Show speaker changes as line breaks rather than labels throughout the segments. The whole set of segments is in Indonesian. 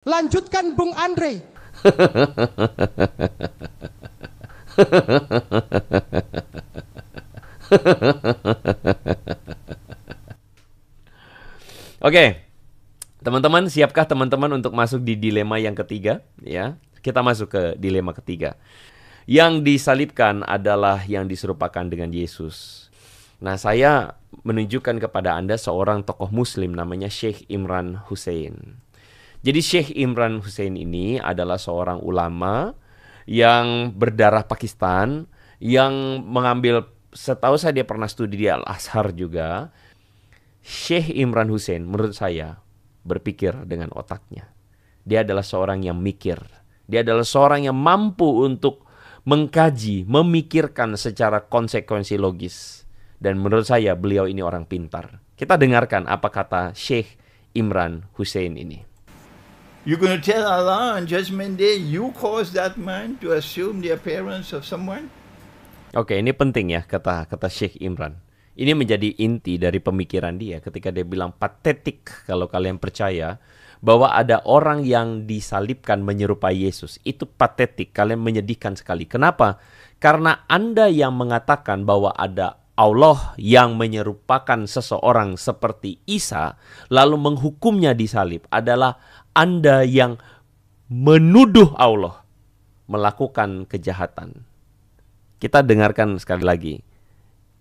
Lanjutkan Bung Andre.
Oke, teman-teman, siapkah teman-teman untuk masuk di dilema yang ketiga? Ya, kita masuk ke dilema ketiga. Yang disalibkan adalah yang diserupakan dengan Yesus. Nah, saya menunjukkan kepada Anda seorang tokoh Muslim namanya Syekh Imran Hussein. Jadi Syekh Imran Hussein ini adalah seorang ulama yang berdarah Pakistan, yang mengambil, setahu saya dia pernah studi di Al-Azhar juga. Syekh Imran Hussein menurut saya berpikir dengan otaknya. Dia adalah seorang yang mikir. Dia adalah seorang yang mampu untuk mengkaji, memikirkan secara konsekuensi logis. Dan menurut saya beliau ini orang pintar. Kita dengarkan apa kata Syekh Imran Hussein ini.
You're going to tell Allah on Judgment Day, you caused that man to assume the appearance of someone?
Oke, ini penting ya, kata Syekh Imran. Ini menjadi inti dari pemikiran dia ketika dia bilang patetik kalau kalian percaya bahwa ada orang yang disalibkan menyerupai Yesus. Itu patetik, kalian menyedihkan sekali. Kenapa? Karena Anda yang mengatakan bahwa ada Allah yang menyerupakan seseorang seperti Isa, lalu menghukumnya disalib, adalah Anda yang menuduh Allah melakukan kejahatan. Kita dengarkan sekali lagi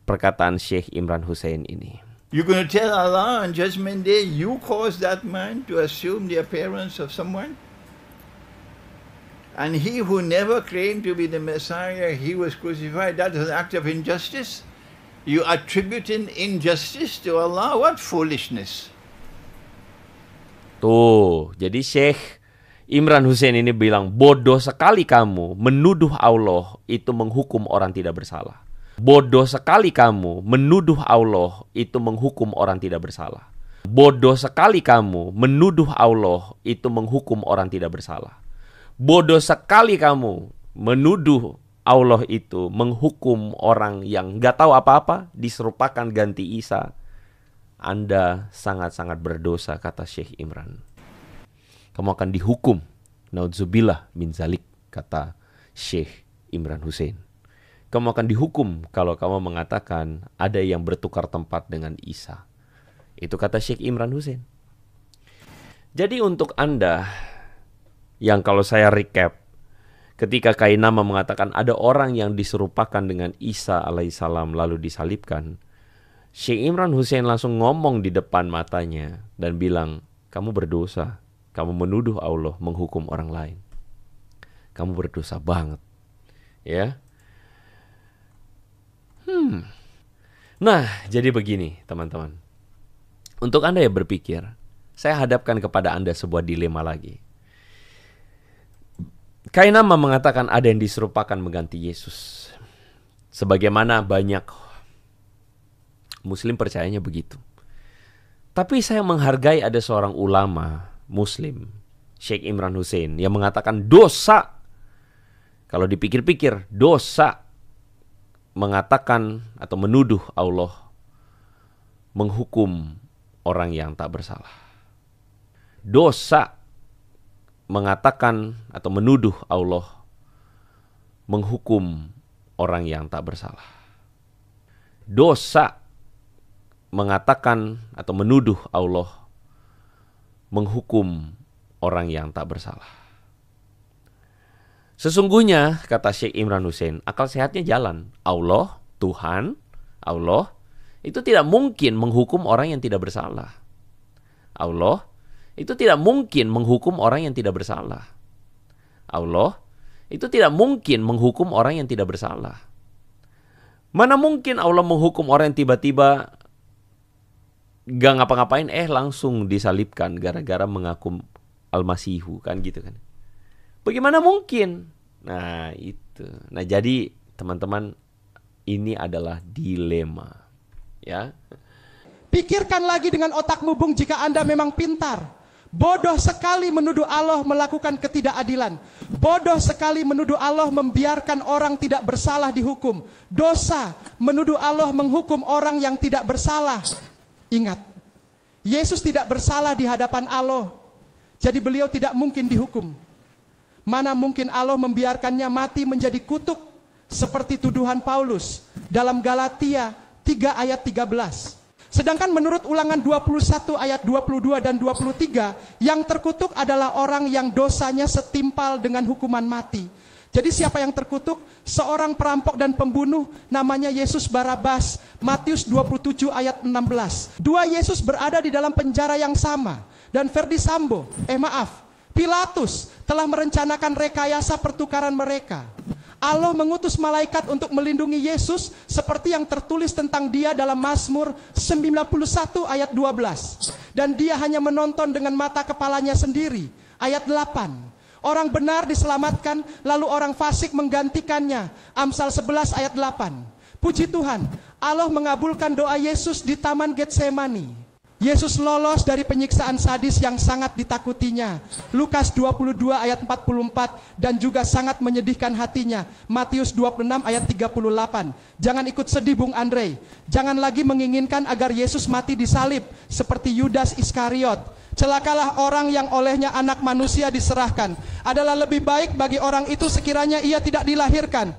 perkataan Syekh Imran Hussein ini.
You're going to tell Allah on Judgment Day, you caused that man to assume the appearance of someone? And he who never claimed to be the Messiah, he was crucified. That is an act of injustice. You attributing injustice to Allah? What foolishness.
Tuh, jadi Syekh Imran Hussein ini bilang, bodoh sekali kamu menuduh Allah itu menghukum orang tidak bersalah. Bodoh sekali kamu menuduh Allah itu menghukum orang tidak bersalah. Bodoh sekali kamu menuduh Allah itu menghukum orang tidak bersalah. Bodoh sekali kamu menuduh Allah itu menghukum orang yang gak tahu apa-apa, diserupakan ganti Isa. Anda sangat-sangat berdosa, kata Syekh Imran. Kamu akan dihukum. Naudzubillah min zalik, kata Syekh Imran Hussein. Kamu akan dihukum kalau kamu mengatakan ada yang bertukar tempat dengan Isa. Itu kata Syekh Imran Hussein. Jadi untuk Anda yang kalau saya recap, ketika Kainama mengatakan ada orang yang diserupakan dengan Isa alaihissalam lalu disalibkan, Syekh Imran Hussein langsung ngomong di depan matanya dan bilang, kamu berdosa, kamu menuduh Allah menghukum orang lain. Kamu berdosa banget. Ya. Nah, jadi begini teman-teman. Untuk Anda yang berpikir, saya hadapkan kepada Anda sebuah dilema lagi. Kainama mengatakan ada yang diserupakan mengganti Yesus. Sebagaimana banyak Muslim percayanya begitu. Tapi saya menghargai ada seorang ulama Muslim, Syekh Imran Hussein, yang mengatakan dosa. Kalau dipikir-pikir, dosa mengatakan atau menuduh Allah menghukum orang yang tak bersalah. Dosa mengatakan atau menuduh Allah menghukum orang yang tak bersalah. Dosa mengatakan atau menuduh Allah menghukum orang yang tak bersalah. Sesungguhnya, kata Syekh Imran Hussein, akal sehatnya jalan. Allah, Tuhan, Allah, itu tidak mungkin menghukum orang yang tidak bersalah. Allah, itu tidak mungkin menghukum orang yang tidak bersalah. Allah, itu tidak mungkin menghukum orang yang tidak bersalah. Mana mungkin Allah menghukum orang yang tiba-tiba gak ngapa-ngapain, langsung disalibkan gara-gara mengaku Al-Masihu, kan gitu kan. Bagaimana mungkin? Nah itu. Nah jadi teman-teman, ini adalah dilema. Ya.
Pikirkan lagi dengan otakmu, Bung, jika Anda memang pintar. Bodoh sekali menuduh Allah melakukan ketidakadilan. Bodoh sekali menuduh Allah membiarkan orang tidak bersalah dihukum. Dosa menuduh Allah menghukum orang yang tidak bersalah. Ingat, Yesus tidak bersalah di hadapan Allah. Jadi beliau tidak mungkin dihukum. Mana mungkin Allah membiarkannya mati menjadi kutuk seperti tuduhan Paulus dalam Galatia 3 ayat 13. Sedangkan menurut Ulangan 21 ayat 22 dan 23, yang terkutuk adalah orang yang dosanya setimpal dengan hukuman mati. Jadi siapa yang terkutuk? Seorang perampok dan pembunuh namanya Yesus Barabas. Matius 27 ayat 16. Dua Yesus berada di dalam penjara yang sama. Dan Pilatus telah merencanakan rekayasa pertukaran mereka. Allah mengutus malaikat untuk melindungi Yesus seperti yang tertulis tentang dia dalam Mazmur 91 ayat 12. Dan dia hanya menonton dengan mata kepalanya sendiri. Ayat 8. Orang benar diselamatkan, lalu orang fasik menggantikannya. Amsal 11 ayat 8. Puji Tuhan, Allah mengabulkan doa Yesus di Taman Getsemani. Yesus lolos dari penyiksaan sadis yang sangat ditakutinya. Lukas 22 ayat 44 dan juga sangat menyedihkan hatinya. Matius 26 ayat 38. Jangan ikut sedih Bung Andre. Jangan lagi menginginkan agar Yesus mati disalib seperti Yudas Iskariot. Celakalah orang yang olehnya anak manusia diserahkan. Adalah lebih baik bagi orang itu sekiranya ia tidak dilahirkan.